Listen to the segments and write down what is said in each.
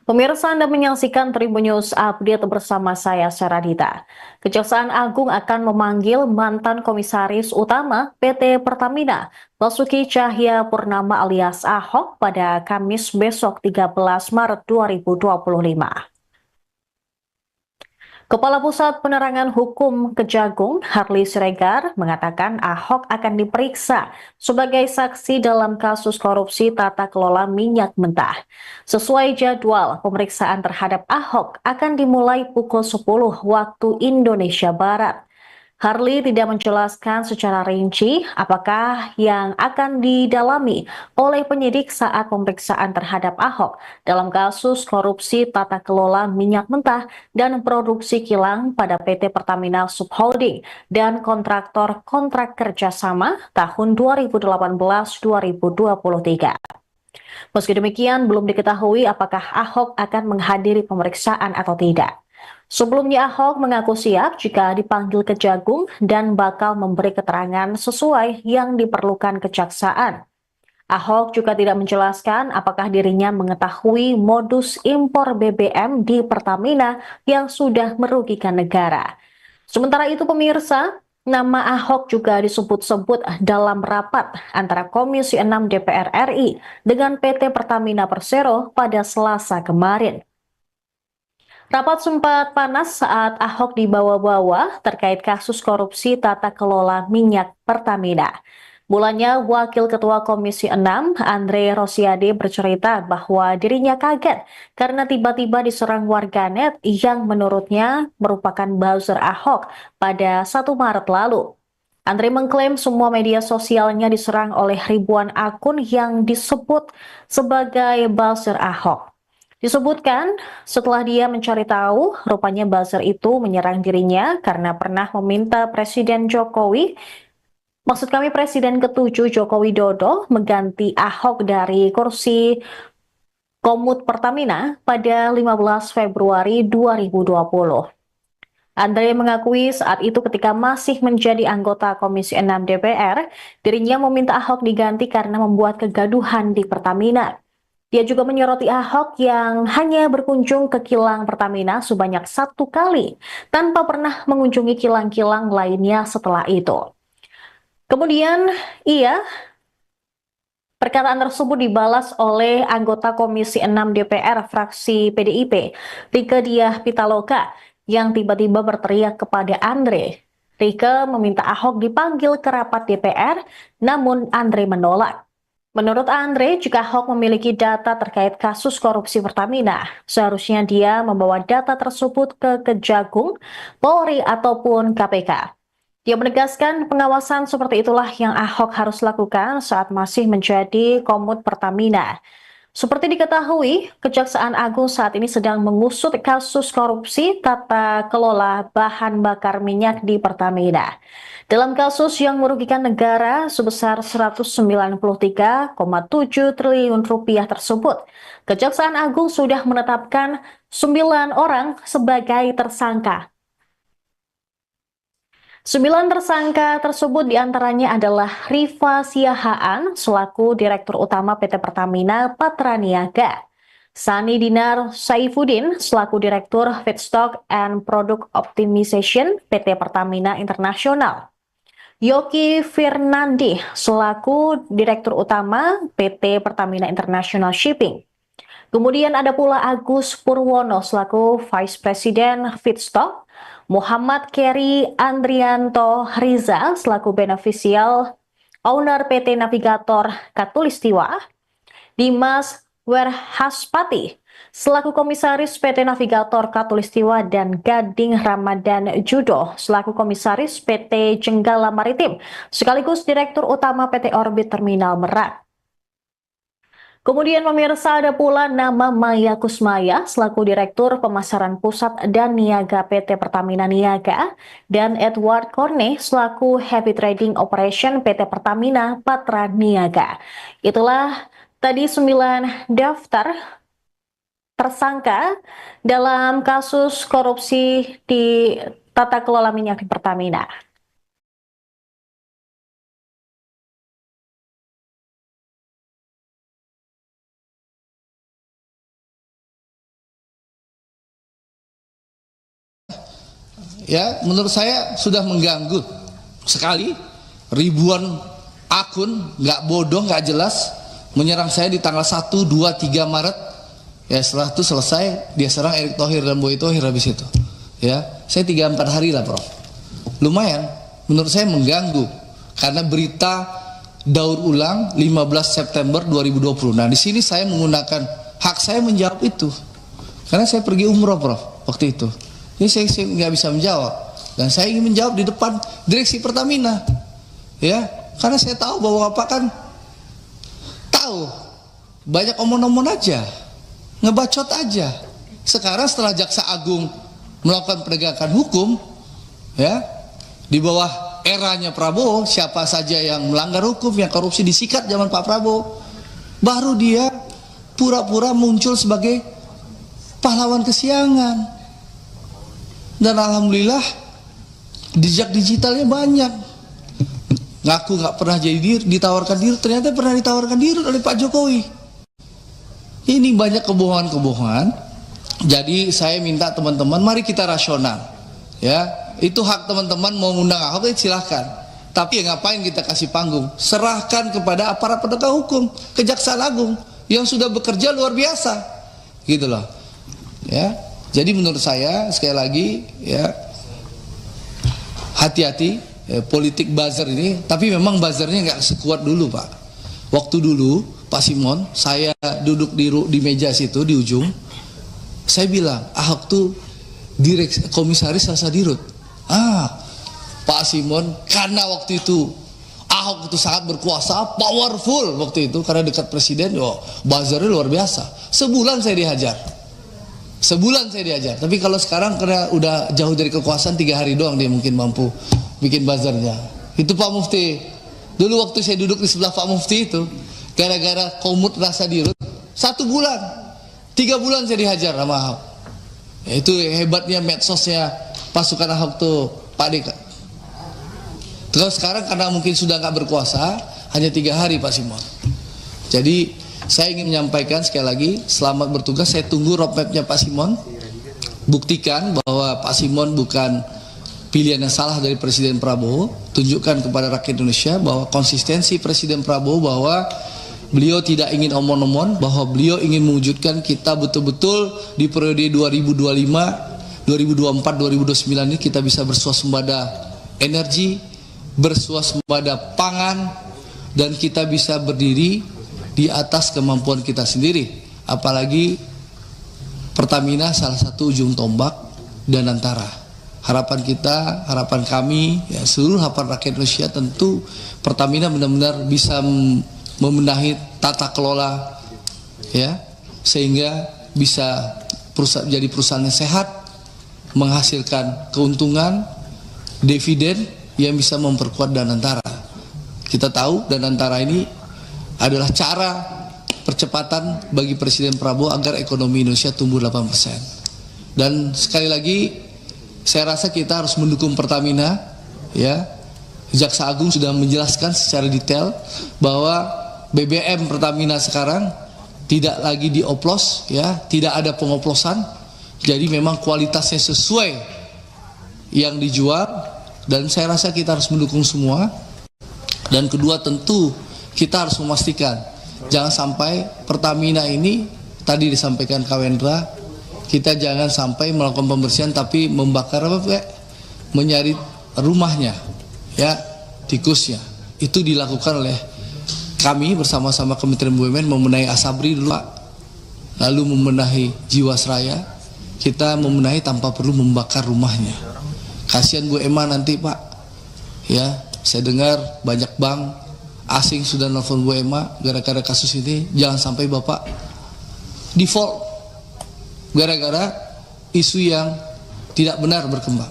Pemirsa, Anda menyaksikan Tribun News Update bersama saya, Saradita. Kejaksaan Agung akan memanggil mantan Komisaris Utama PT Pertamina, Basuki Cahaya Purnama alias Ahok pada Kamis besok 13 Maret 2025. Kepala Pusat Penerangan Hukum Kejagung, Harley Siregar, mengatakan Ahok akan diperiksa sebagai saksi dalam kasus korupsi tata kelola minyak mentah. Sesuai jadwal, pemeriksaan terhadap Ahok akan dimulai pukul 10 waktu Indonesia Barat. Harley tidak menjelaskan secara rinci apakah yang akan didalami oleh penyidik saat pemeriksaan terhadap Ahok dalam kasus korupsi tata kelola minyak mentah dan produksi kilang pada PT Pertamina Subholding dan kontraktor kontrak kerjasama tahun 2018-2023. Meski demikian, belum diketahui apakah Ahok akan menghadiri pemeriksaan atau tidak. Sebelumnya Ahok mengaku siap jika dipanggil Kejagung dan bakal memberi keterangan sesuai yang diperlukan kejaksaan. Ahok juga tidak menjelaskan apakah dirinya mengetahui modus impor BBM di Pertamina yang sudah merugikan negara. Sementara itu pemirsa, nama Ahok juga disebut-sebut dalam rapat antara Komisi 6 DPR RI dengan PT Pertamina Persero pada Selasa kemarin. Rapat sempat panas saat Ahok dibawa-bawa terkait kasus korupsi tata kelola minyak Pertamina. Mulanya, Wakil Ketua Komisi 6, Andre Rosiade bercerita bahwa dirinya kaget karena tiba-tiba diserang warganet yang menurutnya merupakan buzzer Ahok pada 1 Maret lalu. Andre mengklaim semua media sosialnya diserang oleh ribuan akun yang disebut sebagai buzzer Ahok. Disebutkan, setelah dia mencari tahu, rupanya buzzer itu menyerang dirinya karena pernah meminta Presiden ke-7 Joko Widodo mengganti Ahok dari kursi Komut Pertamina pada 15 Februari 2020. Andre mengakui saat itu ketika masih menjadi anggota Komisi 6 DPR, dirinya meminta Ahok diganti karena membuat kegaduhan di Pertamina. Dia juga menyoroti Ahok yang hanya berkunjung ke kilang Pertamina sebanyak 1 kali, tanpa pernah mengunjungi kilang-kilang lainnya setelah itu. Kemudian, perkataan tersebut dibalas oleh anggota Komisi 6 DPR fraksi PDIP, Rieke Diah Pitaloka, yang tiba-tiba berteriak kepada Andre. Rieke meminta Ahok dipanggil ke rapat DPR, namun Andre menolak. Menurut Andre, jika Ahok memiliki data terkait kasus korupsi Pertamina, seharusnya dia membawa data tersebut ke Kejagung, Polri, ataupun KPK. Dia menegaskan pengawasan seperti itulah yang Ahok harus lakukan saat masih menjadi Komut Pertamina. Seperti diketahui, Kejaksaan Agung saat ini sedang mengusut kasus korupsi tata kelola bahan bakar minyak di Pertamina. Dalam kasus yang merugikan negara sebesar 193,7 triliun rupiah tersebut, Kejaksaan Agung sudah menetapkan 9 orang sebagai tersangka. 9 tersangka tersebut diantaranya adalah Rifa Siahaan selaku Direktur Utama PT Pertamina Patraniaga, Sani Dinar Saifuddin selaku Direktur Feedstock and Product Optimization PT Pertamina Internasional, Yoki Firnandi selaku Direktur Utama PT Pertamina International Shipping. Kemudian ada pula Agus Purwono selaku Vice President Feedstock, Muhammad Keri Andrianto Riza selaku Beneficial Owner PT Navigator Katulistiwa, Dimas Werhaspati selaku Komisaris PT Navigator Katulistiwa, dan Gading Ramadan Judo selaku Komisaris PT Jenggala Maritim sekaligus Direktur Utama PT Orbit Terminal Merak. Kemudian pemirsa, ada pula nama Maya Kusmaya selaku Direktur Pemasaran Pusat dan Niaga PT Pertamina Niaga, dan Edward Corne selaku Heavy Trading Operation PT Pertamina Patra Niaga. Itulah tadi 9 daftar tersangka dalam kasus korupsi di tata kelola minyak di Pertamina. ya menurut saya sudah mengganggu sekali. Ribuan akun nggak bodoh, nggak jelas menyerang saya di tanggal 1, 2, 3 Maret. Ya setelah itu selesai dia serang Erick Thohir dan Boy Thohir habis itu. Ya, saya 3-4 hari lah Prof. Lumayan, menurut saya mengganggu karena berita daur ulang 15 September 2020. Nah, di sini saya menggunakan hak saya menjawab itu. Karena saya pergi umroh Prof waktu itu. Ini saya nggak bisa menjawab dan saya ingin menjawab di depan direksi Pertamina. Ya, karena saya tahu bahwa Bapak kan tahu banyak omong-omong aja, ngebacot aja. Sekarang setelah Jaksa Agung melakukan penegakan hukum, ya di bawah eranya Prabowo, siapa saja yang melanggar hukum, yang korupsi disikat zaman Pak Prabowo, baru dia pura-pura muncul sebagai pahlawan kesiangan. Dan alhamdulillah jejak digitalnya banyak. Ngaku nggak pernah jadi ditawarkan dirut, ternyata pernah ditawarkan dirut oleh Pak Jokowi. Ini banyak kebohongan-kebohongan. Jadi saya minta teman-teman, mari kita rasional. Ya, itu hak teman-teman mau ngundang Ahok, silahkan. Tapi ya ngapain kita kasih panggung? Serahkan kepada aparat penegak hukum, Kejaksaan Agung yang sudah bekerja luar biasa, gitu loh. Ya, jadi menurut saya sekali lagi ya hati-hati. Politik buzzer ini, tapi memang buzzernya nggak sekuat dulu Pak. Waktu dulu Pak Simon, saya duduk di meja situ di ujung, saya bilang Ahok tuh komisaris Rasa Dirut. Pak Simon, karena waktu itu Ahok itu sangat berkuasa, powerful waktu itu karena dekat presiden, buzzernya luar biasa. Sebulan saya dihajar. Tapi kalau sekarang karena udah jauh dari kekuasaan, 3 hari doang dia mungkin mampu bikin buzzernya. Itu Pak Mufti. Dulu waktu saya duduk di sebelah Pak Mufti itu, gara-gara komut Rasa Dirut, 1 bulan, 3 bulan saya dihajar sama Ahok. Ya, itu hebatnya medsosnya pasukan Ahok tuh Pak Deka. Terus sekarang karena mungkin sudah nggak berkuasa, hanya 3 hari Pak Simon. Jadi saya ingin menyampaikan sekali lagi, selamat bertugas. Saya tunggu roadmapnya Pak Simon. Buktikan bahwa Pak Simon bukan pilihan yang salah dari Presiden Prabowo. Tunjukkan kepada rakyat Indonesia bahwa konsistensi Presiden Prabowo, bahwa beliau tidak ingin omon-omon, bahwa beliau ingin mewujudkan kita betul-betul di periode 2025, 2024, 2029 ini kita bisa bersuasembada energi, bersuasembada pangan, dan kita bisa berdiri di atas kemampuan kita sendiri. Apalagi Pertamina salah satu ujung tombak dan antara. Harapan kita, harapan kami, ya seluruh harapan rakyat Indonesia, tentu Pertamina benar-benar bisa membenahi tata kelola, ya, sehingga bisa jadi perusahaan yang sehat, menghasilkan keuntungan, dividen yang bisa memperkuat Danantara. Kita tahu Danantara ini adalah cara percepatan bagi Presiden Prabowo agar ekonomi Indonesia tumbuh 8%. Dan sekali lagi saya rasa kita harus mendukung Pertamina, ya. Jaksa Agung sudah menjelaskan secara detail bahwa BBM Pertamina sekarang tidak lagi dioplos, ya, tidak ada pengoplosan. Jadi memang kualitasnya sesuai yang dijual, dan saya rasa kita harus mendukung semua. Dan kedua, tentu kita harus memastikan jangan sampai Pertamina ini, tadi disampaikan Kawendra, kita jangan sampai melakukan pembersihan tapi membakar menyari rumahnya, ya, tikusnya. Itu dilakukan oleh kami bersama-sama Kementerian BUMN, membenahi Asabri dulu Pak, lalu membenahi Jiwasraya. Kita membenahi tanpa perlu membakar rumahnya. Kasihan Bu Emma nanti Pak, ya, saya dengar banyak bank asing sudah nelfon Bu Emma gara-gara kasus ini. Jangan sampai Bapak default gara-gara isu yang tidak benar berkembang.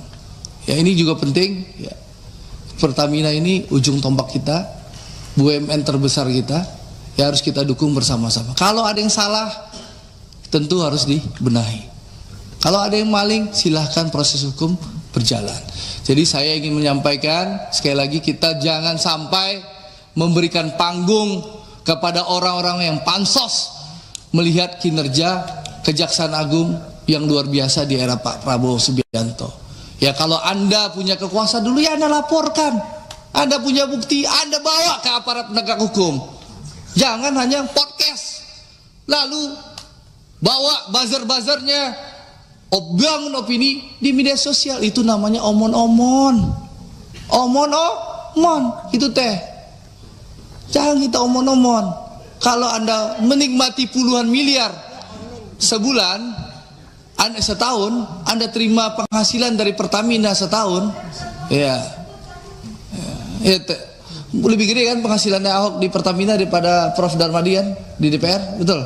Ya, ini juga penting, ya. Pertamina ini ujung tombak kita, BUMN terbesar kita, ya harus kita dukung bersama-sama. Kalau ada yang salah, tentu harus dibenahi. Kalau ada yang maling, silahkan proses hukum berjalan. Jadi saya ingin menyampaikan sekali lagi, kita jangan sampai memberikan panggung kepada orang-orang yang pansos melihat kinerja Kejaksaan Agung yang luar biasa di era Pak Prabowo Subianto. Ya kalau Anda punya kekuasaan dulu ya Anda laporkan. Anda punya bukti, Anda bawa ke aparat penegak hukum. Jangan hanya podcast. Lalu bawa buzzer-buzzernya, bangun opini di media sosial. Itu namanya omon-omon. Omon-omon, itu teh. Jangan kita omon-omon. Kalau Anda menikmati puluhan miliar sebulan, Anda setahun, Anda terima penghasilan dari Pertamina setahun, ya, lebih gede kan penghasilannya Ahok di Pertamina daripada Prof Darmadian di DPR, betul?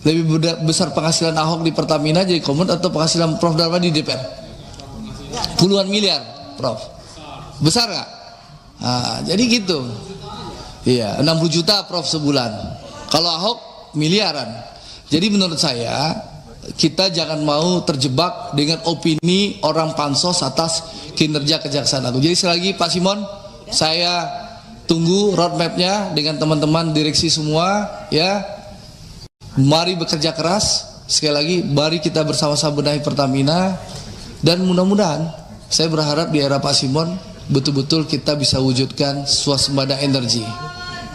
Lebih besar penghasilan Ahok di Pertamina jadi komut atau penghasilan Prof Darmadi di DPR? Puluhan miliar, Prof. Besar nggak? Nah, jadi gitu. Iya, 60 juta Prof sebulan. Kalau Ahok miliaran. Jadi menurut saya kita jangan mau terjebak dengan opini orang pansos atas kinerja Kejaksaan Agung. Jadi sekali lagi Pak Simon, saya tunggu roadmapnya dengan teman-teman direksi semua, ya. Mari bekerja keras. Sekali lagi, mari kita bersama-sama benahi Pertamina, dan mudah-mudahan saya berharap di era Pak Simon betul-betul kita bisa wujudkan swasembada energi,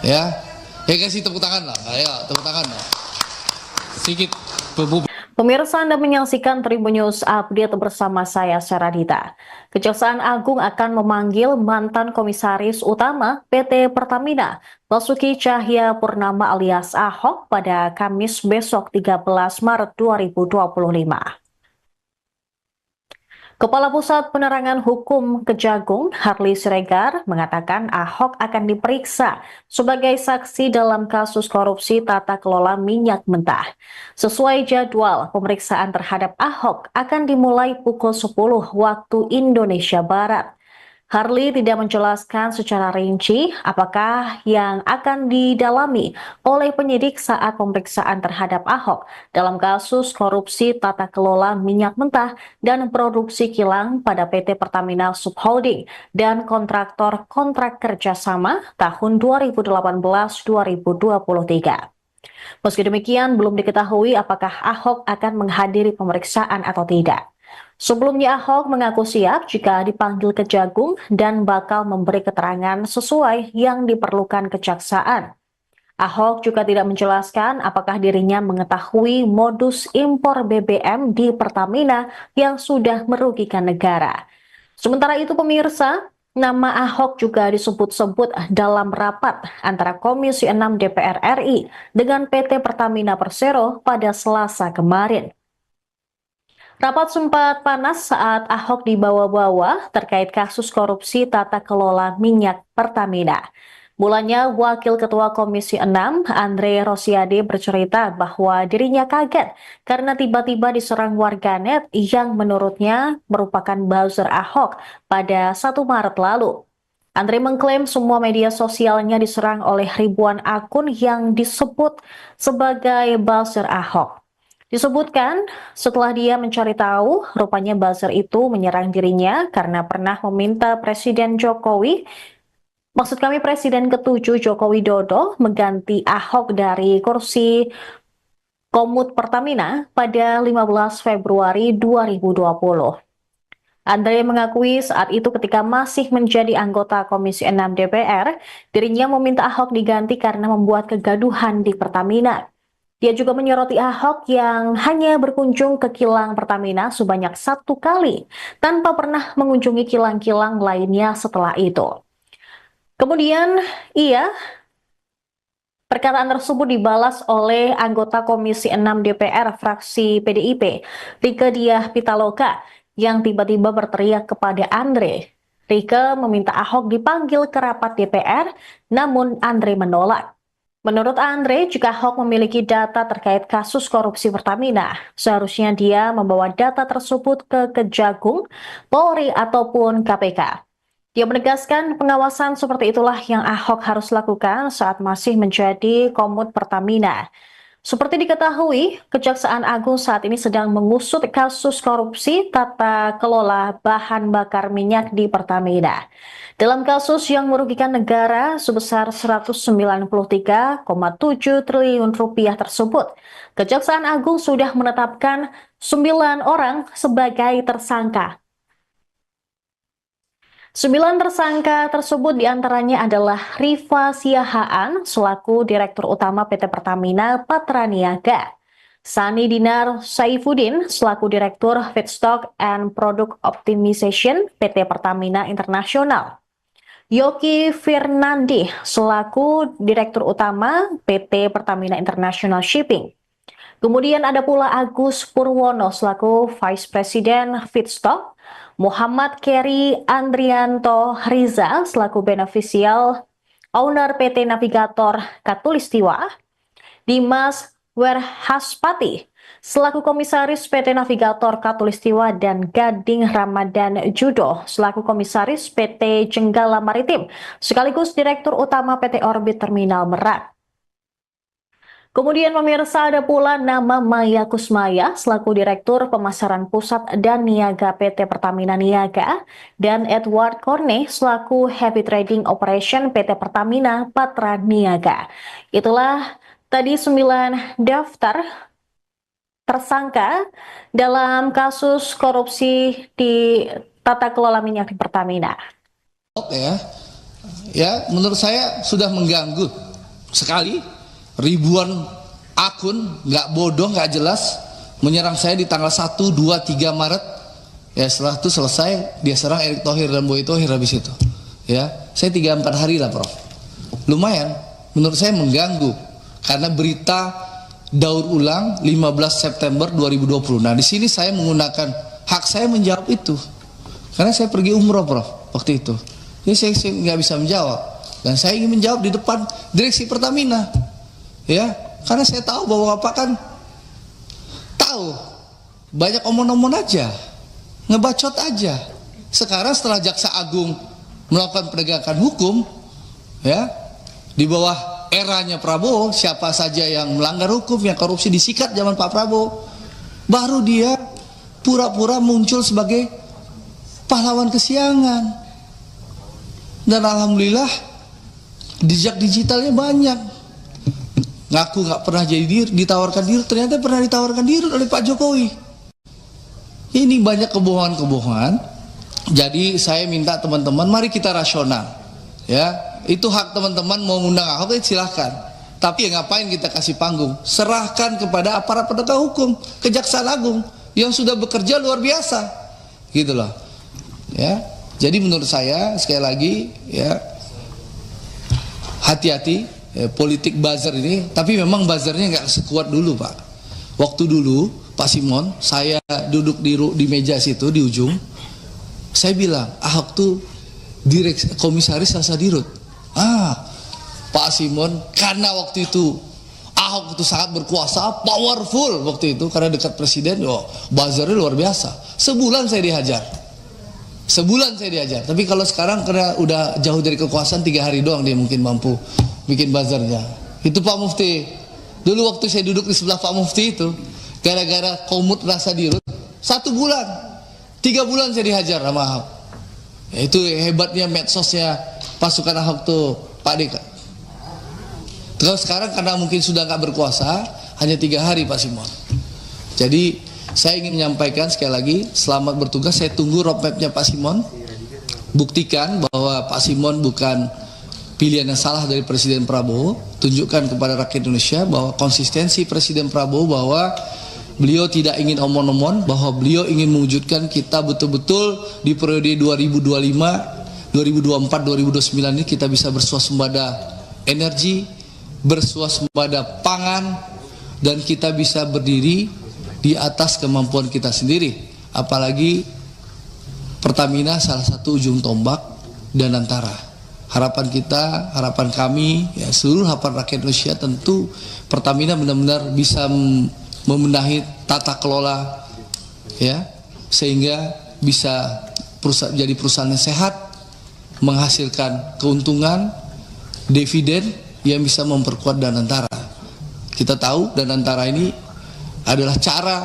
ya. Kasih tepuk tangan lah, ayo tepuk tangan lah. Sedikit. Pemirsa, Anda menyaksikan Tribun News Update bersama saya, Saradita. Kejaksaan Agung akan memanggil mantan Komisaris Utama PT Pertamina, Basuki Cahaya Purnama alias Ahok, pada Kamis besok 13 Maret 2025. Kepala Pusat Penerangan Hukum Kejagung, Harley Siregar, mengatakan Ahok akan diperiksa sebagai saksi dalam kasus korupsi tata kelola minyak mentah. Sesuai jadwal, pemeriksaan terhadap Ahok akan dimulai pukul 10 waktu Indonesia Barat. Harley tidak menjelaskan secara rinci apakah yang akan didalami oleh penyidik saat pemeriksaan terhadap Ahok dalam kasus korupsi tata kelola minyak mentah dan produksi kilang pada PT Pertamina Subholding dan kontraktor kontrak kerjasama tahun 2018-2023. Meski demikian, belum diketahui apakah Ahok akan menghadiri pemeriksaan atau tidak. Sebelumnya Ahok mengaku siap jika dipanggil Kejagung dan bakal memberi keterangan sesuai yang diperlukan kejaksaan. Ahok juga tidak menjelaskan apakah dirinya mengetahui modus impor BBM di Pertamina yang sudah merugikan negara. Sementara itu pemirsa, nama Ahok juga disebut-sebut dalam rapat antara Komisi 6 DPR RI dengan PT Pertamina Persero pada Selasa kemarin. Rapat sempat panas saat Ahok dibawa-bawa terkait kasus korupsi tata kelola minyak Pertamina. Mulanya, Wakil Ketua Komisi 6, Andre Rosiade, bercerita bahwa dirinya kaget karena tiba-tiba diserang warganet yang menurutnya merupakan buzzer Ahok pada 1 Maret lalu. Andre mengklaim semua media sosialnya diserang oleh ribuan akun yang disebut sebagai buzzer Ahok. Disebutkan, setelah dia mencari tahu, rupanya buzzer itu menyerang dirinya karena pernah meminta Presiden Presiden ke-7 Joko Widodo mengganti Ahok dari kursi Komut Pertamina pada 15 Februari 2020. Andre mengakui saat itu ketika masih menjadi anggota Komisi 6 DPR, dirinya meminta Ahok diganti karena membuat kegaduhan di Pertamina. Dia juga menyoroti Ahok yang hanya berkunjung ke kilang Pertamina sebanyak 1 kali, tanpa pernah mengunjungi kilang-kilang lainnya setelah itu. Kemudian, perkataan tersebut dibalas oleh anggota Komisi 6 DPR fraksi PDIP, Rieke Diah Pitaloka, yang tiba-tiba berteriak kepada Andre. Rieke meminta Ahok dipanggil ke rapat DPR, namun Andre menolak. Menurut Andre, jika Ahok memiliki data terkait kasus korupsi Pertamina, seharusnya dia membawa data tersebut ke Kejagung, Polri, ataupun KPK. Dia menegaskan pengawasan seperti itulah yang Ahok harus lakukan saat masih menjadi Komut Pertamina. Seperti diketahui, Kejaksaan Agung saat ini sedang mengusut kasus korupsi tata kelola bahan bakar minyak di Pertamina. Dalam kasus yang merugikan negara sebesar 193,7 triliun rupiah tersebut, Kejaksaan Agung sudah menetapkan 9 orang sebagai tersangka. 9 tersangka tersebut diantaranya adalah Rifa Siahaan selaku Direktur Utama PT Pertamina Patra Niaga, Sani Dinar Saifuddin selaku Direktur Feedstock and Product Optimization PT Pertamina Internasional, Yoki Firnandi selaku Direktur Utama PT Pertamina International Shipping. Kemudian ada pula Agus Purwono selaku Vice President Feedstock, Muhammad Keri Andrianto Riza selaku Beneficial Owner PT Navigator Katulistiwa, Dimas Werhaspati selaku Komisaris PT Navigator Katulistiwa, dan Gading Ramadan Judo selaku Komisaris PT Jenggala Maritim sekaligus Direktur Utama PT Orbit Terminal Merak. Kemudian pemirsa ada pula nama Maya Kusmaya selaku Direktur Pemasaran Pusat dan Niaga PT Pertamina Niaga, dan Edward Corne selaku Heavy Trading Operation PT Pertamina Patra Niaga. Itulah tadi 9 daftar tersangka dalam kasus korupsi di tata kelola minyak di Pertamina. Ya, menurut saya sudah mengganggu sekali. Ribuan akun nggak bodoh, nggak jelas menyerang saya di tanggal 1, 2, 3 Maret. Ya, setelah itu selesai dia serang Erick Thohir dan Boy Thohir habis itu. Ya, saya 3-4 hari lah, Prof. Lumayan, menurut saya mengganggu karena berita daur ulang 15 September 2020. Nah, di sini saya menggunakan hak saya menjawab itu. Karena saya pergi umroh, Prof, waktu itu. Jadi saya nggak bisa menjawab. Dan saya ingin menjawab di depan direksi Pertamina. Ya, karena saya tahu bahwa Bapak kan tahu banyak omong-omong aja, ngebacot aja. Sekarang setelah Jaksa Agung melakukan penegakan hukum, ya, di bawah eranya Prabowo, siapa saja yang melanggar hukum, yang korupsi disikat zaman Pak Prabowo, baru dia pura-pura muncul sebagai pahlawan kesiangan. Dan alhamdulillah jejak digitalnya banyak. Ngaku nggak pernah jadi ditawarkan dirut, ternyata pernah ditawarkan dirut oleh Pak Jokowi. Ini banyak kebohongan-kebohongan. Jadi saya minta teman-teman, mari kita rasional. Ya, itu hak teman-teman mau ngundang Ahok, silahkan. Tapi ya ngapain kita kasih panggung? Serahkan kepada aparat penegak hukum, Kejaksaan Agung yang sudah bekerja luar biasa, gitu loh. Ya, jadi menurut saya sekali lagi, ya, hati-hati. Politik buzzer ini, tapi memang buzzernya nggak sekuat dulu, Pak. Waktu dulu Pak Simon, saya duduk di meja situ di ujung, saya bilang Ahok tuh komisaris jasa dirut. Pak Simon, karena waktu itu Ahok itu sangat berkuasa, powerful waktu itu karena dekat presiden, buzzernya luar biasa. Sebulan saya dihajar. Tapi kalau sekarang karena udah jauh dari kekuasaan, 3 hari doang dia mungkin mampu bikin buzzernya. Itu Pak Mufti. Dulu waktu saya duduk di sebelah Pak Mufti itu, gara-gara komut rasa dirut, 1 bulan, 3 bulan saya dihajar sama Ahok. Ya, itu hebatnya medsosnya pasukan Ahok tuh, Pak Deka. Terus sekarang karena mungkin sudah nggak berkuasa, hanya 3 hari Pak Simon. Jadi saya ingin menyampaikan sekali lagi, selamat bertugas. Saya tunggu roadmapnya Pak Simon. Buktikan bahwa Pak Simon bukan pilihan yang salah dari Presiden Prabowo. Tunjukkan kepada rakyat Indonesia bahwa konsistensi Presiden Prabowo, bahwa beliau tidak ingin omon-omon, bahwa beliau ingin mewujudkan kita betul-betul di periode 2025, 2024, 2029 ini kita bisa bersuasembada energi, bersuasembada pangan, dan kita bisa berdiri di atas kemampuan kita sendiri. Apalagi Pertamina salah satu ujung tombak dan antara. Harapan kita, harapan kami, ya, seluruh harapan rakyat Indonesia, tentu Pertamina benar-benar bisa membenahi tata kelola, ya, sehingga bisa jadi perusahaan yang sehat, menghasilkan keuntungan, dividen yang bisa memperkuat Danantara. Kita tahu Danantara ini adalah cara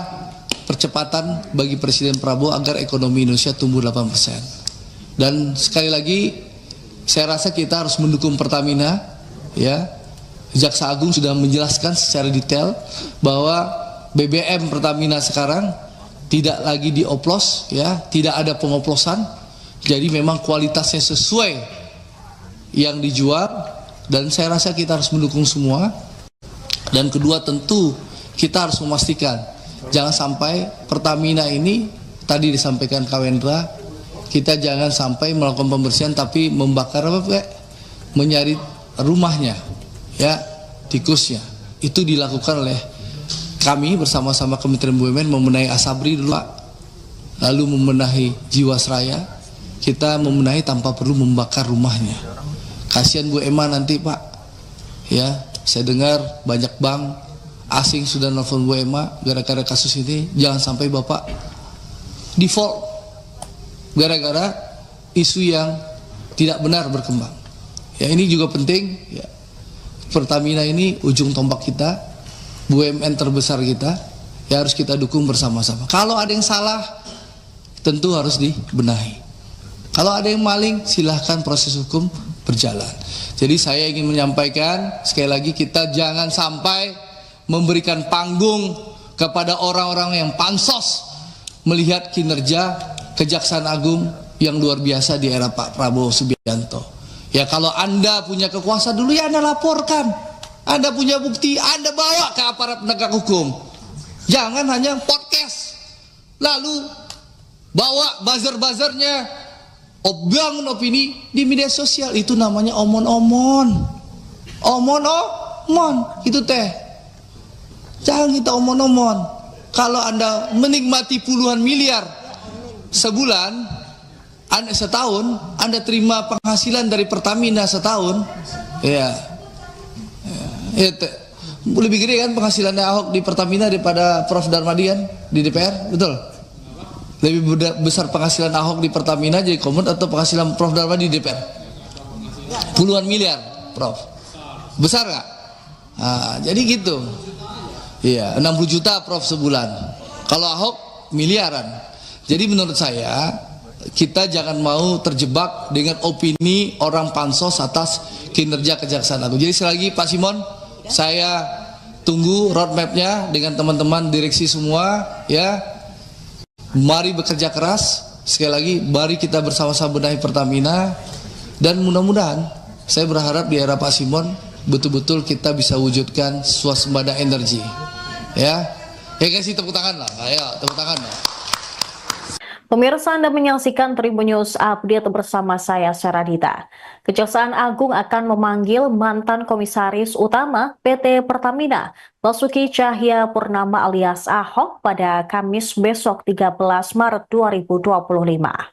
percepatan bagi Presiden Prabowo agar ekonomi Indonesia tumbuh 8%. Dan sekali lagi saya rasa kita harus mendukung Pertamina, ya. Jaksa Agung sudah menjelaskan secara detail bahwa BBM Pertamina sekarang tidak lagi dioplos, ya, tidak ada pengoplosan, Jadi memang kualitasnya sesuai yang dijual, dan saya rasa kita harus mendukung semua. Dan kedua, tentu kita harus memastikan jangan sampai Pertamina ini, tadi disampaikan Kawendra, kita jangan sampai melakukan pembersihan tapi membakar menyari rumahnya, ya, tikusnya. Itu dilakukan oleh kami bersama-sama Kementerian BUMN membenahi Asabri dulu, Pak. Lalu membenahi Jiwasraya. Kita membenahi tanpa perlu membakar rumahnya. Kasihan Bu Emma nanti, Pak. Ya, saya dengar banyak bank asing sudah nelfon Bu Emma gara-gara kasus ini. Jangan sampai Bapak default gara-gara isu yang tidak benar berkembang. Ya, ini juga penting. Ya. Pertamina ini ujung tombak kita, BUMN terbesar kita, ya harus kita dukung bersama-sama. Kalau ada yang salah, tentu harus dibenahi. Kalau ada yang maling, silahkan proses hukum berjalan. Jadi saya ingin menyampaikan sekali lagi, kita jangan sampai memberikan panggung kepada orang-orang yang pansos melihat kinerja Kejaksaan Agung yang luar biasa di era Pak Prabowo Subianto. Ya, kalau Anda punya kekuasaan dulu, ya Anda laporkan. Anda punya bukti, Anda bawa ke aparat penegak hukum. Jangan hanya podcast, lalu bawa buzzer-buzzernya, bangun opini di media sosial. Itu namanya omon-omon. Omon-omon, itu teh. Jangan kita omon-omon. Kalau Anda menikmati puluhan miliar sebulan, Anda setahun, Anda terima penghasilan dari Pertamina setahun, ya, lebih gede kan penghasilannya Ahok di Pertamina daripada Prof Darmadian di DPR, betul? Lebih besar penghasilan Ahok di Pertamina jadi komod atau penghasilan Prof Darmadi di DPR? Puluhan miliar, Prof. Besar nggak? Nah, jadi gitu. Iya, 60 juta Prof sebulan. Kalau Ahok miliaran. Jadi menurut saya kita jangan mau terjebak dengan opini orang pansos atas kinerja Kejaksaan Agung. Jadi sekali lagi Pak Simon, saya tunggu roadmapnya dengan teman-teman direksi semua, ya. Mari bekerja keras. Sekali lagi, mari kita bersama-sama benahi Pertamina. Dan mudah-mudahan, saya berharap di era Pak Simon betul-betul kita bisa wujudkan swasembada energi. Ya, kasih tepuk tangan lah. Ayo, tepuk tangan lah. Pemirsa, Anda menyaksikan Tribun News Update bersama saya, Saradita. Kejaksaan Agung akan memanggil mantan Komisaris Utama PT Pertamina, Basuki Cahayapurnama alias Ahok, pada Kamis besok 13 Maret 2025.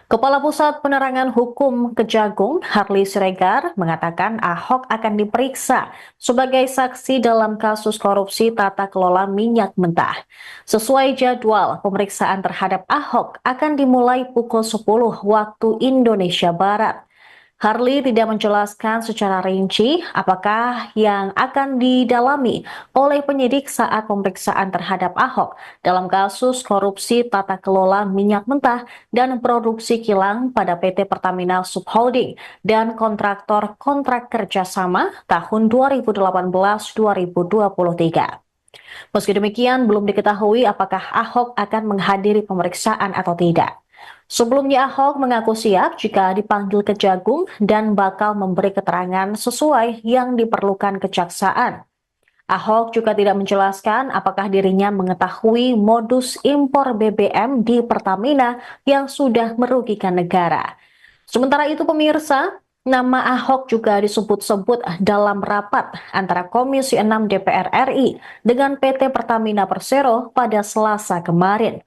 Kepala Pusat Penerangan Hukum Kejagung, Harli Siregar, mengatakan Ahok akan diperiksa sebagai saksi dalam kasus korupsi tata kelola minyak mentah. Sesuai jadwal, pemeriksaan terhadap Ahok akan dimulai pukul 10 waktu Indonesia Barat. Harli tidak menjelaskan secara rinci apakah yang akan didalami oleh penyidik saat pemeriksaan terhadap Ahok dalam kasus korupsi tata kelola minyak mentah dan produksi kilang pada PT Pertamina Subholding dan kontraktor kontrak kerjasama tahun 2018-2023. Meski demikian, belum diketahui apakah Ahok akan menghadiri pemeriksaan atau tidak. Sebelumnya Ahok mengaku siap jika dipanggil Kejagung dan bakal memberi keterangan sesuai yang diperlukan kejaksaan. Ahok juga tidak menjelaskan apakah dirinya mengetahui modus impor BBM di Pertamina yang sudah merugikan negara. Sementara itu pemirsa, nama Ahok juga disebut-sebut dalam rapat antara Komisi 6 DPR RI dengan PT Pertamina Persero pada Selasa kemarin.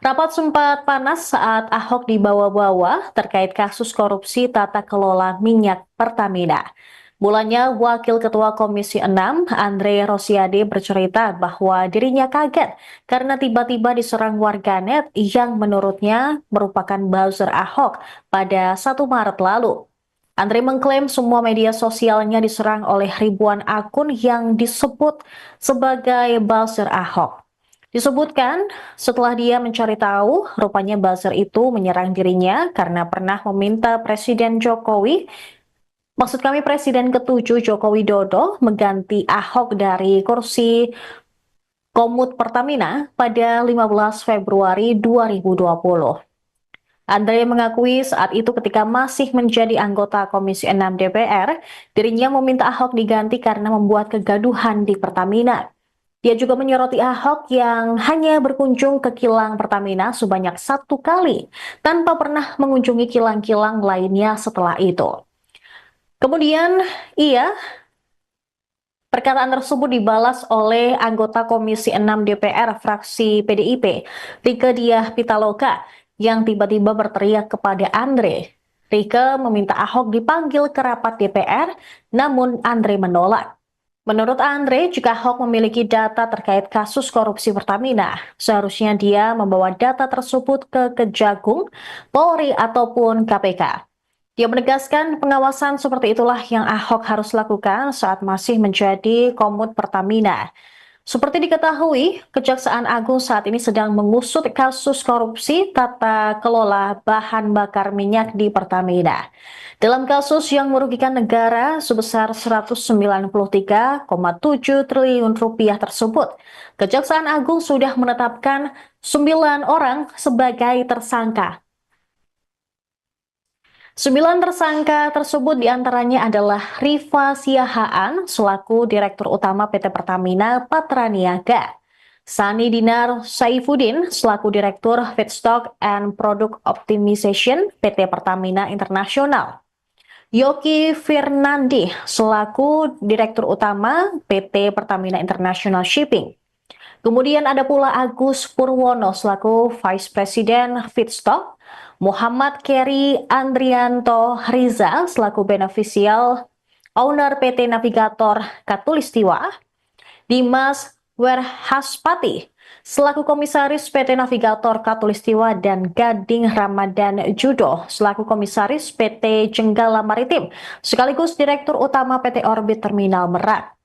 Rapat sempat panas saat Ahok dibawa-bawa terkait kasus korupsi tata kelola minyak Pertamina. Mulanya Wakil Ketua Komisi 6, Andre Rosiade, bercerita bahwa dirinya kaget karena tiba-tiba diserang warganet yang menurutnya merupakan buzzer Ahok pada 1 Maret lalu. Andre mengklaim semua media sosialnya diserang oleh ribuan akun yang disebut sebagai buzzer Ahok. Disebutkan setelah dia mencari tahu, rupanya buzzer itu menyerang dirinya karena pernah meminta Presiden Presiden ke-7 Joko Widodo mengganti Ahok dari kursi Komut Pertamina pada 15 Februari 2020. Andre mengakui saat itu ketika masih menjadi anggota Komisi 6 DPR, dirinya meminta Ahok diganti karena membuat kegaduhan di Pertamina. Dia juga menyoroti Ahok yang hanya berkunjung ke kilang Pertamina sebanyak 1 kali, tanpa pernah mengunjungi kilang-kilang lainnya setelah itu. Kemudian, perkataan tersebut dibalas oleh anggota Komisi 6 DPR fraksi PDIP, Rieke Diah Pitaloka, yang tiba-tiba berteriak kepada Andre. Rieke meminta Ahok dipanggil ke rapat DPR, namun Andre menolak. Menurut Andre, jika Ahok memiliki data terkait kasus korupsi Pertamina, seharusnya dia membawa data tersebut ke Kejagung, Polri, ataupun KPK. Dia menegaskan pengawasan seperti itulah yang Ahok harus lakukan saat masih menjadi Komut Pertamina. Seperti diketahui, Kejaksaan Agung saat ini sedang mengusut kasus korupsi tata kelola bahan bakar minyak di Pertamina. Dalam kasus yang merugikan negara sebesar 193,7 triliun rupiah tersebut, Kejaksaan Agung sudah menetapkan 9 orang sebagai tersangka. 9 tersangka tersebut diantaranya adalah Rifa Siahaan selaku Direktur Utama PT Pertamina Patraniaga, Sani Dinar Saifuddin selaku Direktur Feedstock and Product Optimization PT Pertamina Internasional, Yoki Firnandi selaku Direktur Utama PT Pertamina International Shipping. Kemudian ada pula Agus Purwono selaku Vice President Feedstock, Muhammad Keri Andrianto Riza selaku Beneficial Owner PT Navigator Katulistiwa, Dimas Werhaspati selaku Komisaris PT Navigator Katulistiwa, dan Gading Ramadan Judo selaku Komisaris PT Jenggala Maritim sekaligus Direktur Utama PT Orbit Terminal Merak.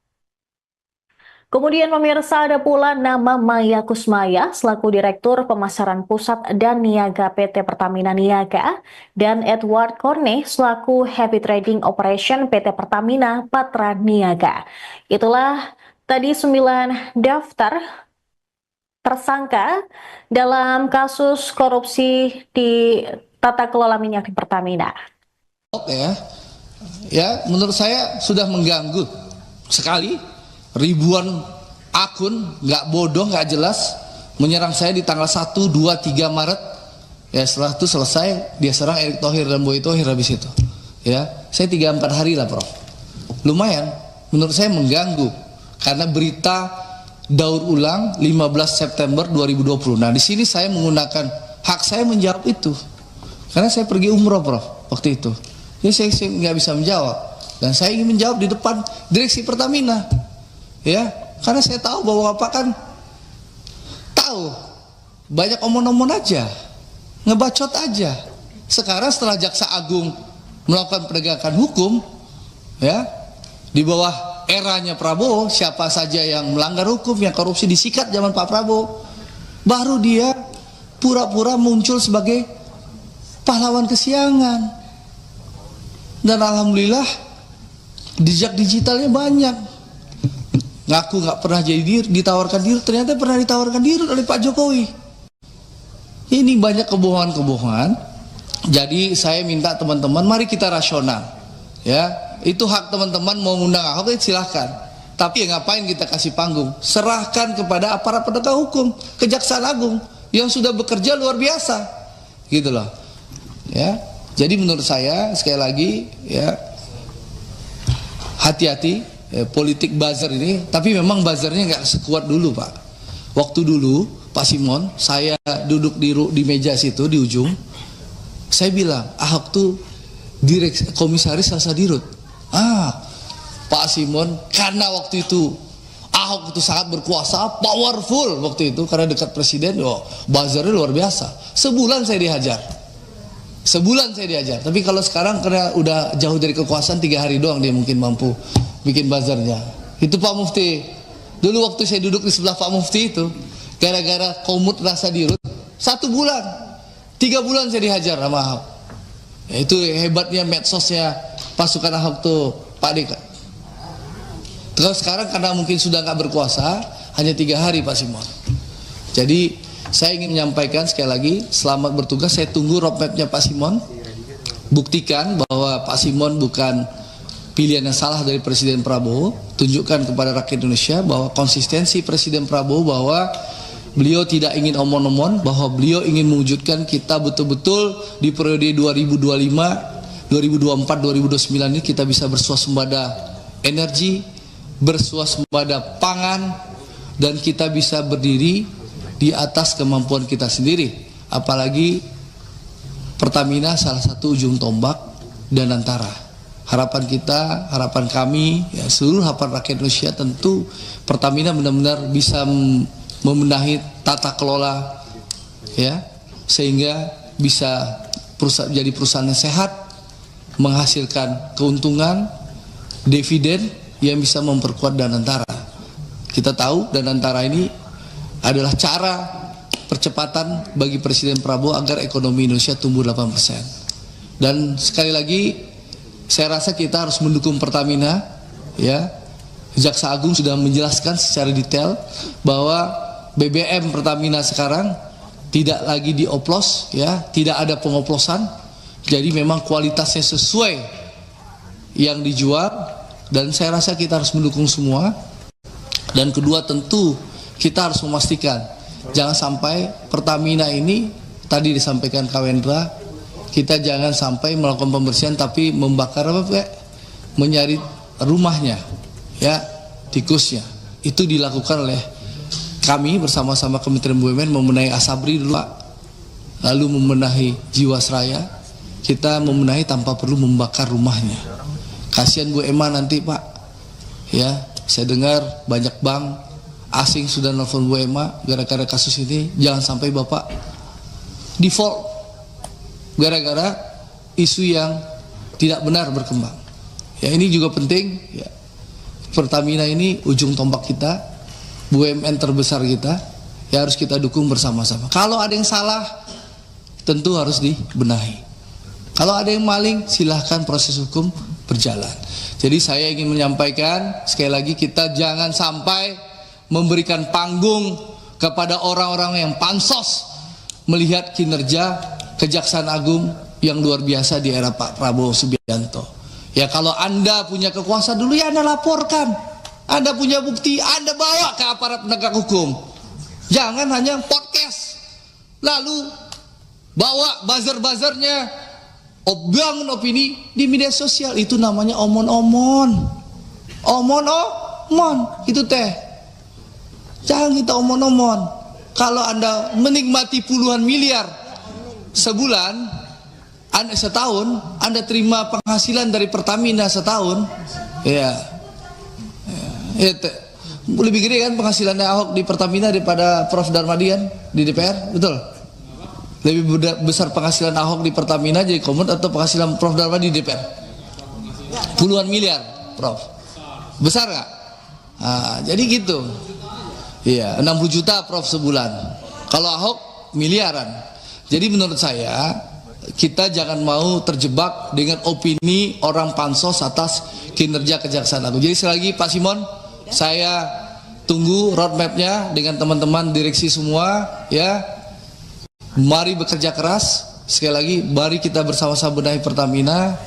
Kemudian pemirsa ada pula nama Maya Kusmaya selaku Direktur Pemasaran Pusat dan Niaga PT Pertamina Niaga, dan Edward Corne selaku Heavy Trading Operation PT Pertamina Patra Niaga. Itulah tadi 9 daftar tersangka dalam kasus korupsi di tata kelola minyak di Pertamina. Ya, menurut saya sudah mengganggu sekali. Ribuan akun nggak bodoh, nggak jelas menyerang saya di tanggal 1, 2, 3 Maret. Ya, setelah itu selesai dia serang Erick Thohir dan Boy Thohir habis itu. Ya, saya 3-4 hari lah, Prof. Lumayan, menurut saya mengganggu karena berita daur ulang 15 September 2020. Nah, di sini saya menggunakan hak saya menjawab itu. Karena saya pergi umroh, Prof, waktu itu. Jadi saya nggak bisa menjawab. Dan saya ingin menjawab di depan direksi Pertamina. Ya, karena saya tahu bahwa Bapak kan tahu banyak omong-omong aja, ngebacot aja. Sekarang setelah Jaksa Agung melakukan penegakan hukum, ya, di bawah eranya Prabowo, siapa saja yang melanggar hukum, yang korupsi disikat zaman Pak Prabowo, baru dia pura-pura muncul sebagai pahlawan kesiangan. Dan alhamdulillah jejak digitalnya banyak. Ngaku nggak pernah jadi ditawarkan diri, ternyata pernah ditawarkan diri oleh Pak Jokowi. Ini banyak kebohongan-kebohongan. Jadi saya minta teman-teman, mari kita rasional. Ya, itu hak teman-teman mau ngundang Ahok, silahkan. Tapi ya ngapain kita kasih panggung? Serahkan kepada aparat penegak hukum, Kejaksaan Agung yang sudah bekerja luar biasa, gitu loh. Ya, jadi menurut saya sekali lagi, ya, hati-hati. Politik buzzer ini, tapi memang buzzernya nggak sekuat dulu, Pak. Waktu dulu Pak Simon, saya duduk di meja situ di ujung, saya bilang Ahok tuh komisaris Salsa Dirut. Pak Simon, karena waktu itu Ahok itu sangat berkuasa, powerful waktu itu karena dekat presiden, buzzernya luar biasa. Sebulan saya dihajar. Tapi kalau sekarang karena udah jauh dari kekuasaan, 3 hari doang dia mungkin mampu bikin buzzernya. Itu Pak Mufti. Dulu waktu saya duduk di sebelah Pak Mufti itu, gara-gara komut rasa dirut, 1 bulan, 3 bulan saya dihajar sama Ahok. Ya, itu hebatnya medsosnya pasukan Ahok tuh, Pak Dika. Terus sekarang karena mungkin sudah nggak berkuasa, hanya 3 hari Pak Simon. Jadi saya ingin menyampaikan sekali lagi, selamat bertugas. Saya tunggu roadmapnya Pak Simon. Buktikan bahwa Pak Simon bukan pilihan yang salah dari Presiden Prabowo. Tunjukkan kepada rakyat Indonesia bahwa konsistensi Presiden Prabowo, bahwa beliau tidak ingin omon-omon, bahwa beliau ingin mewujudkan kita betul-betul di periode 2025, 2024, 2029 ini kita bisa bersuasembada energi, bersuasembada pangan, dan kita bisa berdiri di atas kemampuan kita sendiri. Apalagi Pertamina salah satu ujung tombak dan antara. Harapan kita, harapan kami, ya, seluruh harapan rakyat Indonesia, tentu Pertamina benar-benar bisa membenahi tata kelola, ya, sehingga bisa jadi perusahaan yang sehat, menghasilkan keuntungan, dividen yang bisa memperkuat Danantara. Kita tahu Danantara ini adalah cara percepatan bagi Presiden Prabowo agar ekonomi Indonesia tumbuh 8%. Dan sekali lagi saya rasa kita harus mendukung Pertamina, ya. Jaksa Agung sudah menjelaskan secara detail bahwa BBM Pertamina sekarang tidak lagi dioplos, ya, tidak ada pengoplosan. Jadi memang kualitasnya sesuai yang dijual, dan saya rasa kita harus mendukung semua. Dan kedua, tentu kita harus memastikan jangan sampai Pertamina ini, tadi disampaikan Kak Wendra, kita jangan sampai melakukan pembersihan tapi membakar menyari rumahnya, ya, tikusnya. Itu dilakukan oleh kami bersama-sama Kementerian BUMN, membenahi Asabri dulu, lalu membenahi Jiwasraya. Kita membenahi tanpa perlu membakar rumahnya. Kasihan Bu Emma nanti Pak, ya. Saya dengar banyak bank asing sudah nelfon Bu Emma gara-gara kasus ini. Jangan sampai Bapak default gara-gara isu yang tidak benar berkembang. Ya, ini juga penting, ya. Pertamina ini ujung tombak kita, BUMN terbesar kita, ya, harus kita dukung bersama-sama. Kalau ada yang salah, tentu harus dibenahi. Kalau ada yang maling, silahkan proses hukum berjalan. Jadi saya ingin menyampaikan sekali lagi, kita jangan sampai memberikan panggung kepada orang-orang yang pansos melihat kinerja Kejaksaan Agung yang luar biasa di era Pak Prabowo Subianto. Ya, kalau Anda punya kekuasaan dulu, ya Anda laporkan. Anda punya bukti, Anda bawa ke aparat penegak hukum. Jangan hanya podcast, lalu bawa buzzer-buzzernya, bangun opini di media sosial. Itu namanya omon-omon. Omon-omon itu teh. Jangan kita omon-omon. Kalau Anda menikmati puluhan miliar sebulan, setahun Anda terima penghasilan dari Pertamina setahun, ya, lebih gede kan penghasilannya Ahok di Pertamina daripada Prof Darmadian di DPR, betul? Lebih besar penghasilan Ahok di Pertamina jadi komut atau penghasilan Prof Darmadi di DPR? Puluhan miliar, Prof. Besar nggak? Nah, jadi gitu. Iya, 60 juta Prof sebulan. Kalau Ahok miliaran. Jadi menurut saya kita jangan mau terjebak dengan opini orang pansos atas kinerja Kejaksaan Agung. Jadi sekali lagi Pak Simon, saya tunggu roadmapnya dengan teman-teman direksi semua, ya. Mari bekerja keras. Sekali lagi, mari kita bersama-sama benahi Pertamina.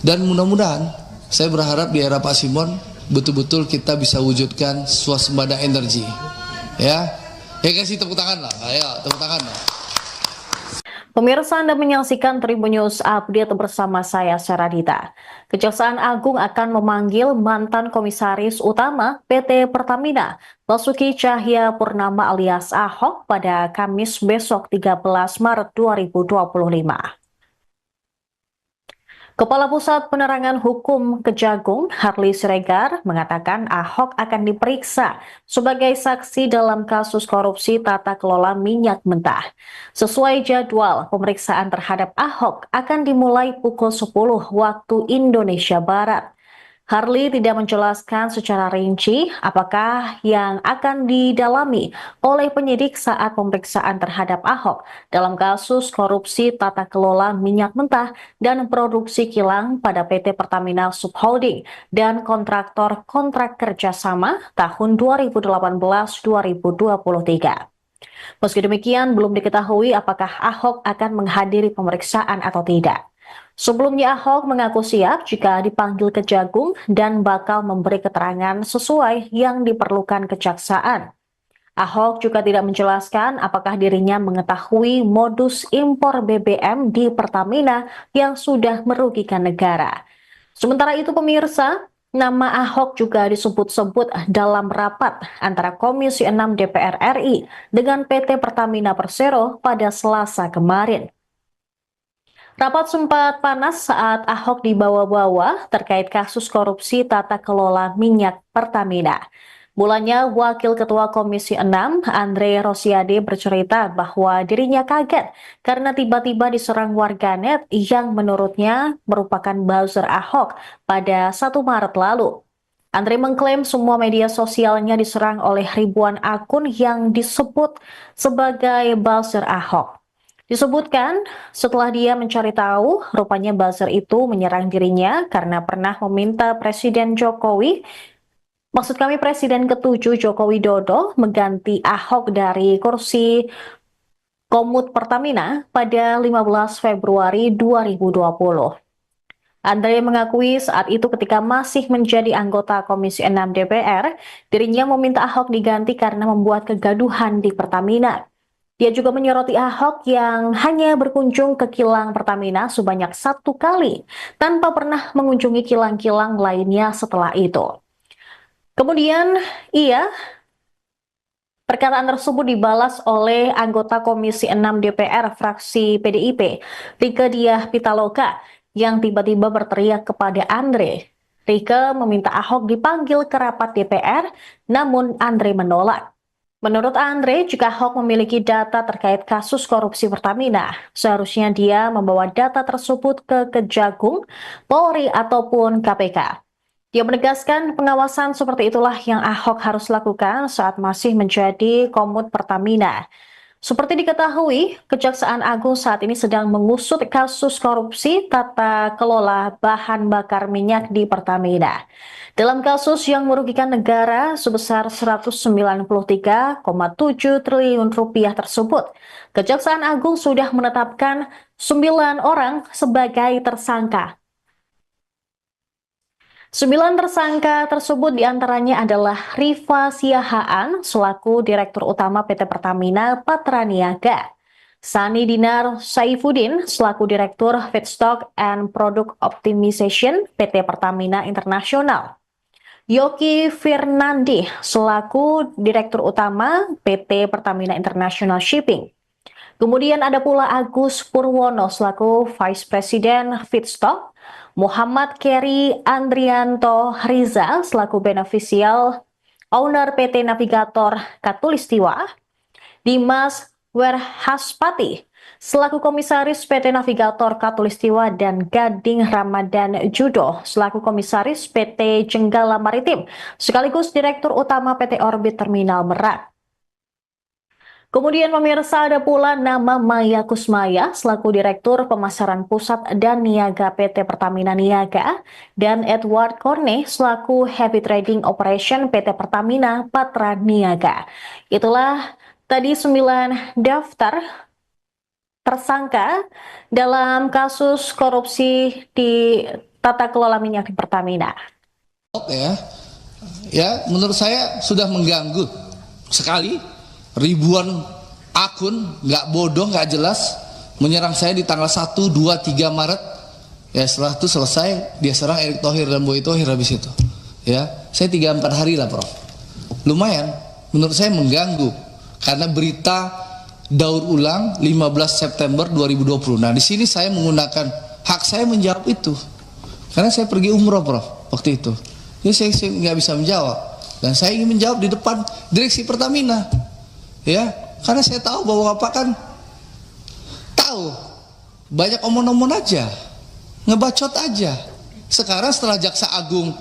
Dan mudah-mudahan, saya berharap di era Pak Simon betul-betul kita bisa wujudkan swasembada energi. Ya, kasih tepuk tangan lah. Ayo, tepuk tangan lah. Pemirsa, Anda menyaksikan Tribun News Update bersama saya, Saradita. Kejaksaan Agung akan memanggil mantan Komisaris Utama PT Pertamina, Basuki Cahaya Purnama alias Ahok, pada Kamis besok 13 Maret 2025. Kepala Pusat Penerangan Hukum Kejagung, Harli Siregar, mengatakan Ahok akan diperiksa sebagai saksi dalam kasus korupsi tata kelola minyak mentah. Sesuai jadwal, pemeriksaan terhadap Ahok akan dimulai pukul 10 waktu Indonesia Barat. Harley tidak menjelaskan secara rinci apakah yang akan didalami oleh penyidik saat pemeriksaan terhadap Ahok dalam kasus korupsi tata kelola minyak mentah dan produksi kilang pada PT Pertamina Subholding dan kontraktor kontrak kerjasama tahun 2018-2023. Meski demikian, belum diketahui apakah Ahok akan menghadiri pemeriksaan atau tidak. Sebelumnya Ahok mengaku siap jika dipanggil Kejagung dan bakal memberi keterangan sesuai yang diperlukan kejaksaan. Ahok juga tidak menjelaskan apakah dirinya mengetahui modus impor BBM di Pertamina yang sudah merugikan negara. Sementara itu pemirsa, nama Ahok juga disebut-sebut dalam rapat antara Komisi 6 DPR RI dengan PT Pertamina Persero pada Selasa kemarin. Rapat sempat panas saat Ahok dibawa-bawa terkait kasus korupsi tata kelola minyak Pertamina. Mulanya, Wakil Ketua Komisi 6, Andre Rosiade bercerita bahwa dirinya kaget karena tiba-tiba diserang warganet yang menurutnya merupakan buzzer Ahok pada 1 Maret lalu. Andre mengklaim semua media sosialnya diserang oleh ribuan akun yang disebut sebagai buzzer Ahok. Disebutkan, setelah dia mencari tahu, rupanya buzzer itu menyerang dirinya karena pernah meminta Presiden Presiden ke-7 Joko Widodo mengganti Ahok dari kursi Komut Pertamina pada 15 Februari 2020. Andre mengakui saat itu ketika masih menjadi anggota Komisi 6 DPR, dirinya meminta Ahok diganti karena membuat kegaduhan di Pertamina. Dia juga menyoroti Ahok yang hanya berkunjung ke kilang Pertamina sebanyak 1 kali, tanpa pernah mengunjungi kilang-kilang lainnya setelah itu. Kemudian, perkataan tersebut dibalas oleh anggota Komisi 6 DPR fraksi PDIP, Rieke Diah Pitaloka, yang tiba-tiba berteriak kepada Andre. Rieke meminta Ahok dipanggil ke rapat DPR, namun Andre menolak. Menurut Andre, jika Ahok memiliki data terkait kasus korupsi Pertamina, seharusnya dia membawa data tersebut ke Kejagung, Polri, ataupun KPK. Dia menegaskan pengawasan seperti itulah yang Ahok harus lakukan saat masih menjadi Komut Pertamina. Seperti diketahui, Kejaksaan Agung saat ini sedang mengusut kasus korupsi tata kelola bahan bakar minyak di Pertamina. Dalam kasus yang merugikan negara sebesar 193,7 triliun rupiah tersebut, Kejaksaan Agung sudah menetapkan 9 orang sebagai tersangka. 9 tersangka tersebut diantaranya adalah Rifa Siahaan selaku Direktur Utama PT Pertamina Patraniaga, Sani Dinar Saifuddin selaku Direktur Feedstock and Product Optimization PT Pertamina Internasional, Yoki Firnandi selaku Direktur Utama PT Pertamina International Shipping. Kemudian ada pula Agus Purwono selaku Vice President Feedstock, Muhammad Keri Andrianto Riza selaku Beneficial Owner PT Navigator Katulistiwa, Dimas Werhaspati selaku Komisaris PT Navigator Katulistiwa, dan Gading Ramadan Judo selaku Komisaris PT Jenggala Maritim sekaligus Direktur Utama PT Orbit Terminal Merak. Kemudian pemirsa, ada pula nama Maya Kusmaya selaku Direktur Pemasaran Pusat dan Niaga PT Pertamina Niaga, dan Edward Corne selaku Heavy Trading Operation PT Pertamina Patra Niaga. Itulah tadi 9 daftar tersangka dalam kasus korupsi di tata kelola minyak di Pertamina. Ya, menurut saya sudah mengganggu sekali. Ribuan akun nggak bodoh, nggak jelas menyerang saya di tanggal 1, 2, 3 Maret. Ya, setelah itu selesai dia serang Erick Thohir dan Boy Thohir habis itu. Ya, saya 3-4 hari lah, Prof. Lumayan, menurut saya mengganggu karena berita daur ulang 15 September 2020. Nah, di sini saya menggunakan hak saya menjawab itu. Karena saya pergi umroh, Prof, waktu itu. Jadi saya nggak bisa menjawab. Dan saya ingin menjawab di depan direksi Pertamina. Ya, karena saya tahu bahwa Bapak kan tahu banyak omong-omong aja, ngebacot aja. Sekarang setelah Jaksa Agung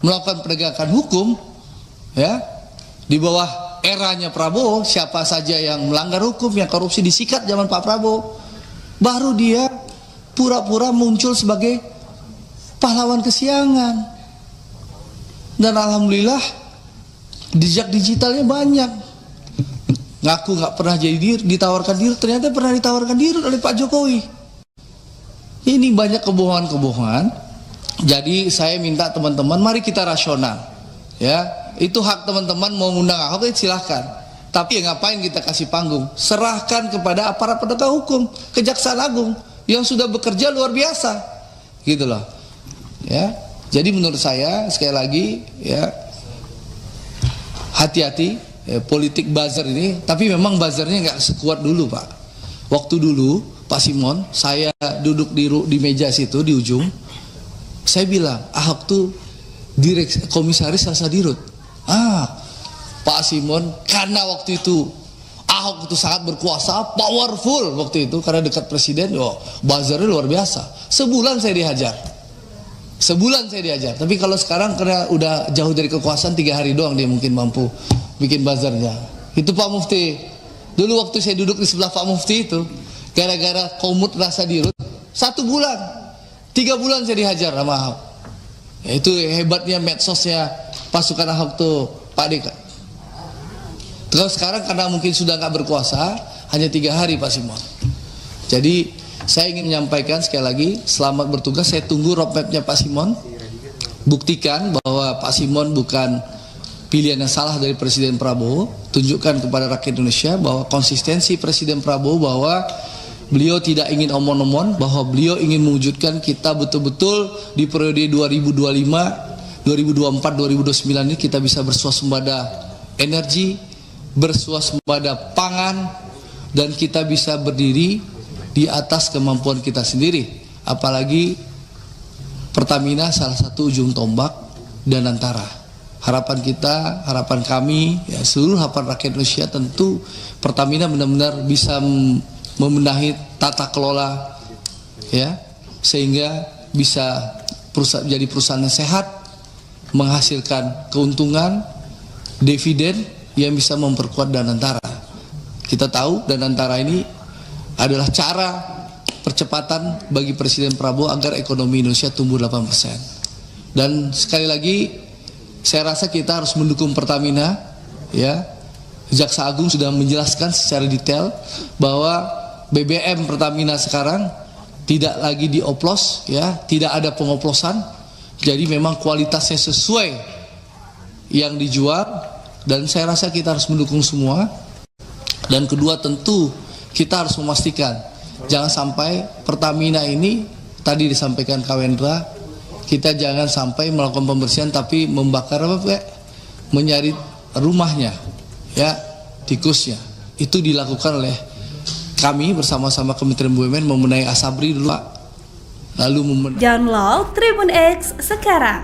melakukan penegakan hukum, ya, di bawah eranya Prabowo, siapa saja yang melanggar hukum, yang korupsi disikat zaman Pak Prabowo, baru dia pura-pura muncul sebagai pahlawan kesiangan. Dan alhamdulillah jejak digitalnya banyak. Ngaku nggak pernah jadi ditawarkan dirut, ternyata pernah ditawarkan dirut oleh Pak Jokowi. Ini banyak kebohongan-kebohongan. Jadi saya minta teman-teman, mari kita rasional, ya. Itu hak teman-teman mau ngundang Ahok, silahkan. Tapi ya ngapain kita kasih panggung? Serahkan kepada aparat penegak hukum, Kejaksaan Agung yang sudah bekerja luar biasa, gitu loh. Ya. Jadi menurut saya sekali lagi, ya, hati-hati. Politik buzzer ini, tapi memang buzzernya nggak sekuat dulu, Pak. Waktu dulu Pak Simon, saya duduk di meja situ di ujung, saya bilang Ahok tuh komisaris Rasa Dirut. Pak Simon, karena waktu itu Ahok itu sangat berkuasa, powerful waktu itu karena dekat presiden, buzzernya luar biasa. Sebulan saya dihajar. Tapi kalau sekarang karena udah jauh dari kekuasaan, 3 hari doang dia mungkin mampu bikin buzzernya. Itu Pak Mufti. Dulu waktu saya duduk di sebelah Pak Mufti itu, gara-gara komut Rasa Dirut, 1 bulan, 3 bulan saya dihajar sama Ahok. Ya, itu hebatnya medsosnya pasukan Ahok tuh, Pak Deka. Terus sekarang karena mungkin sudah nggak berkuasa, hanya 3 hari Pak Simon. Jadi saya ingin menyampaikan sekali lagi, selamat bertugas. Saya tunggu roadmapnya Pak Simon. Buktikan bahwa Pak Simon bukan pilihan yang salah dari Presiden Prabowo. Tunjukkan kepada rakyat Indonesia bahwa konsistensi Presiden Prabowo, bahwa beliau tidak ingin omon-omon, bahwa beliau ingin mewujudkan kita betul-betul di periode 2025, 2024, 2029 ini kita bisa bersuasembada energi, bersuasembada pangan, dan kita bisa berdiri di atas kemampuan kita sendiri. Apalagi Pertamina salah satu ujung tombak dan antara. Harapan kita, harapan kami, ya, seluruh harapan rakyat Indonesia, tentu Pertamina benar-benar bisa membenahi tata kelola, ya, sehingga bisa jadi perusahaan yang sehat, menghasilkan keuntungan, dividen yang bisa memperkuat Danantara. Kita tahu Danantara ini adalah cara percepatan bagi Presiden Prabowo agar ekonomi Indonesia tumbuh 8%. Dan sekali lagi saya rasa kita harus mendukung Pertamina, ya. Jaksa Agung sudah menjelaskan secara detail bahwa BBM Pertamina sekarang tidak lagi dioplos, ya, tidak ada pengoplosan. Jadi memang kualitasnya sesuai yang dijual, dan saya rasa kita harus mendukung semua. Dan kedua, tentu kita harus memastikan jangan sampai Pertamina ini, tadi disampaikan Kak Wendra, kita jangan sampai melakukan pembersihan tapi membakar menyari rumahnya, ya, tikusnya. Itu dilakukan oleh kami bersama-sama Kementerian BUMN membenahi Asabri dulu, Pak. Lalu Download Tribun X sekarang.